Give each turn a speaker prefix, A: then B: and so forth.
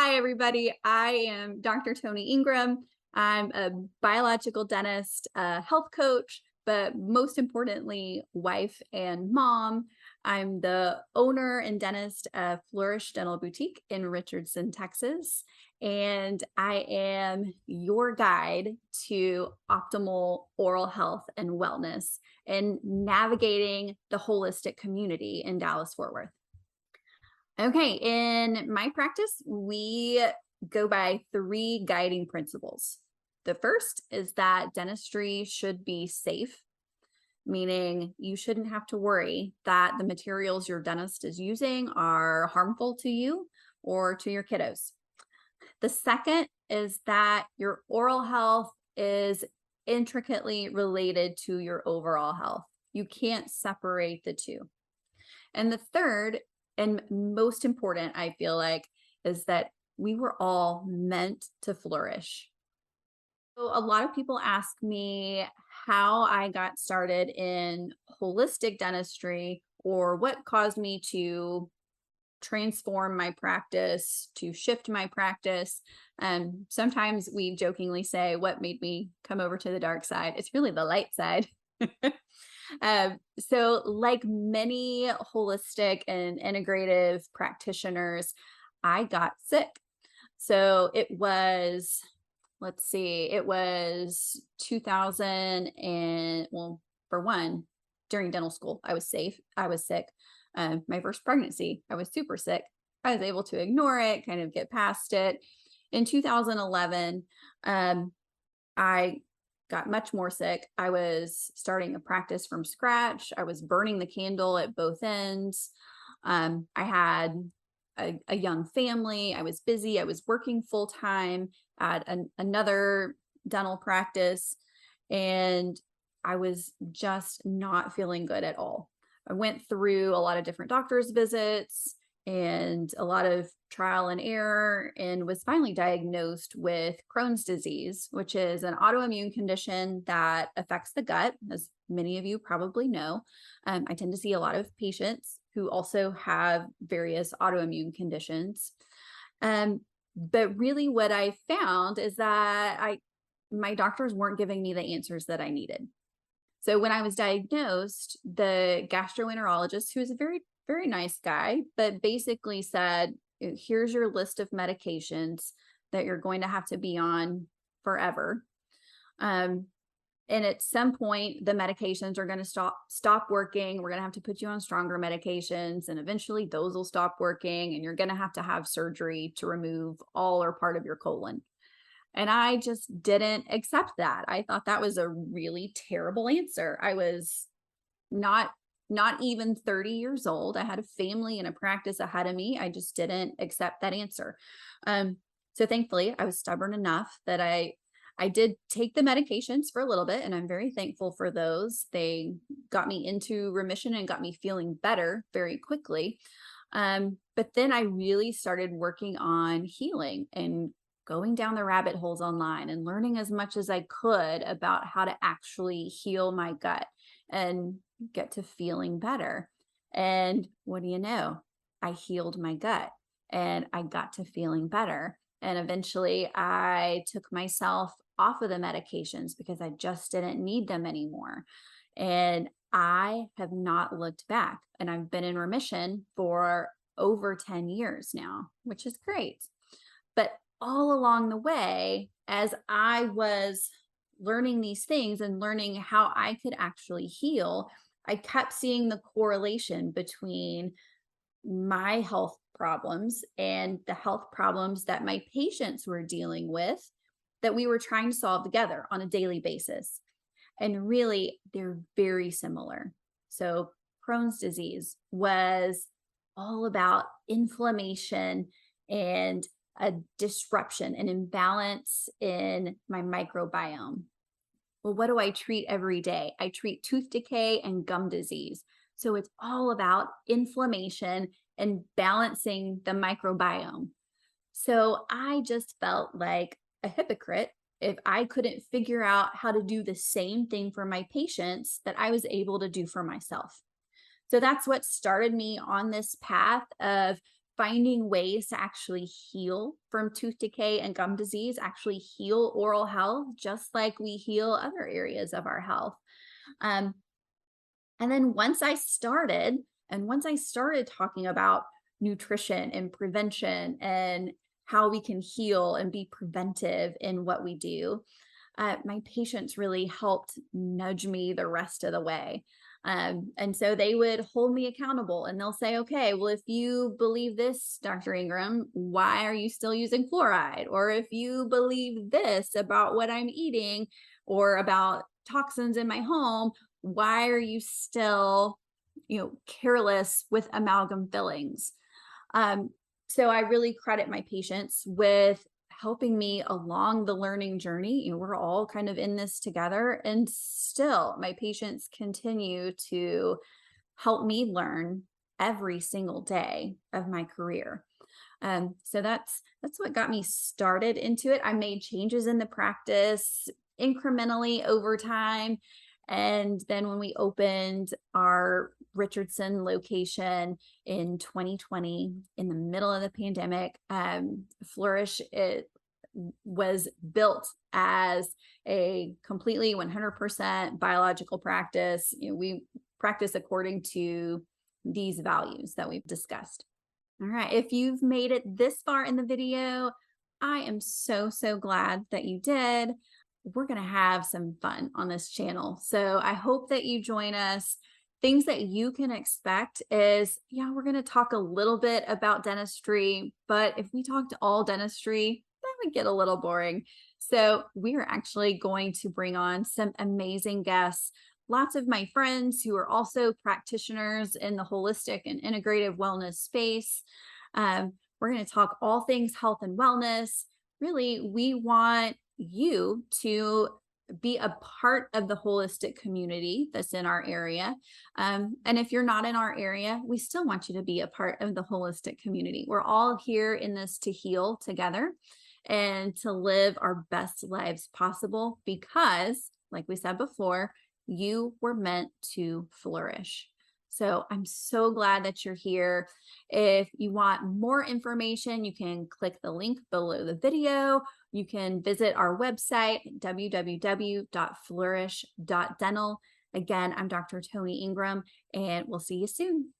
A: Hi, everybody. I am Dr. Tony Ingram. I'm a biological dentist, a health coach, but most importantly, wife and mom. I'm the owner and dentist of Flourish Dental Boutique in Richardson, Texas. And I am your guide to optimal oral health and wellness and navigating the holistic community in Dallas, Fort Worth. Okay, in my practice, we go by three guiding principles. The first is that dentistry should be safe, meaning you shouldn't have to worry that the materials your dentist is using are harmful to you or to your kiddos. The second is that your oral health is intricately related to your overall health. You can't separate the two. And the third, and most important, I feel like, is that we were all meant to flourish. So a lot of people ask me how I got started in holistic dentistry or what caused me to transform my practice, to shift my practice. Sometimes we jokingly say, what made me come over to the dark side? It's really the light side. So like many holistic and integrative practitioners, I got sick. So it was, let's see, it was 2000 and well, for one, during dental school, I was safe. I was sick. My first pregnancy, I was super sick. I was able to ignore it, kind of get past it. In 2011, I got much more sick. I was starting a practice from scratch. I was burning the candle at both ends. I had a young family. I was busy. I was working full time at another dental practice, and I was just not feeling good at all. I went through a lot of different doctor's visits and a lot of trial and error, and was finally diagnosed with Crohn's disease, which is an autoimmune condition that affects the gut, as many of you probably know. I tend to see a lot of patients who also have various autoimmune conditions. But really what I found is that my doctors weren't giving me the answers that I needed. So when I was diagnosed, the gastroenterologist, who is a very, very nice guy, but basically said, here's your list of medications that you're going to have to be on forever. And at some point, the medications are going to stop working. We're going to have to put you on stronger medications, and eventually those will stop working, and you're going to have surgery to remove all or part of your colon. And I just didn't accept that. I thought that was a really terrible answer. I was not even 30 years old. I had a family and a practice ahead of me. I just didn't accept that answer. So thankfully, I was stubborn enough that I did take the medications for a little bit, and I'm very thankful for those. They got me into remission and got me feeling better very quickly. But then I really started working on healing and going down the rabbit holes online and learning as much as I could about how to actually heal my gut and get to feeling better. And what do you know? I healed my gut and I got to feeling better. And eventually I took myself off of the medications because I just didn't need them anymore. And I have not looked back, and I've been in remission for over 10 years now, which is great. But all along the way, as I was learning these things and learning how I could actually heal, I kept seeing the correlation between my health problems and the health problems that my patients were dealing with that we were trying to solve together on a daily basis. And really, they're very similar. So Crohn's disease was all about inflammation and a disruption, an imbalance in my microbiome. Well, what do I treat every day? I treat tooth decay and gum disease. So it's all about inflammation and balancing the microbiome. So I just felt like a hypocrite if I couldn't figure out how to do the same thing for my patients that I was able to do for myself. So that's what started me on this path of finding ways to actually heal from tooth decay and gum disease, actually heal oral health, just like we heal other areas of our health. Um, and then once I started talking about nutrition and prevention and how we can heal and be preventive in what we do, my patients really helped nudge me the rest of the way. And so they would hold me accountable and they'll say, okay, well, if you believe this, Dr. Ingram, why are you still using fluoride? Or if you believe this about what I'm eating or about toxins in my home, why are you still, careless with amalgam fillings? Um, so I really credit my patients with helping me along the learning journey. We're all kind of in this together, and still my patients continue to help me learn every single day of my career. So that's what got me started into it. I made changes in the practice incrementally over time. And then when we opened our Richardson location in 2020, in the middle of the pandemic, Flourish, it was built as a completely 100% biological practice. We practice according to these values that we've discussed. All right, if you've made it this far in the video, I am so, so glad that you did. We're going to have some fun on this channel. So I hope that you join us. Things that you can expect is, yeah, we're going to talk a little bit about dentistry, but if we talked all dentistry, that would get a little boring. So we are actually going to bring on some amazing guests. Lots of my friends who are also practitioners in the holistic and integrative wellness space. We're going to talk all things health and wellness. Really, we want you to be a part of the holistic community that's in our area. And if you're not in our area, we still want you to be a part of the holistic community. We're all here in this to heal together and to live our best lives possible because, like we said before, you were meant to flourish. So I'm so glad that you're here. If you want more information, you can click the link below the video. You can visit our website, www.flourish.dental. Again, I'm Dr. Tony Ingram, and we'll see you soon.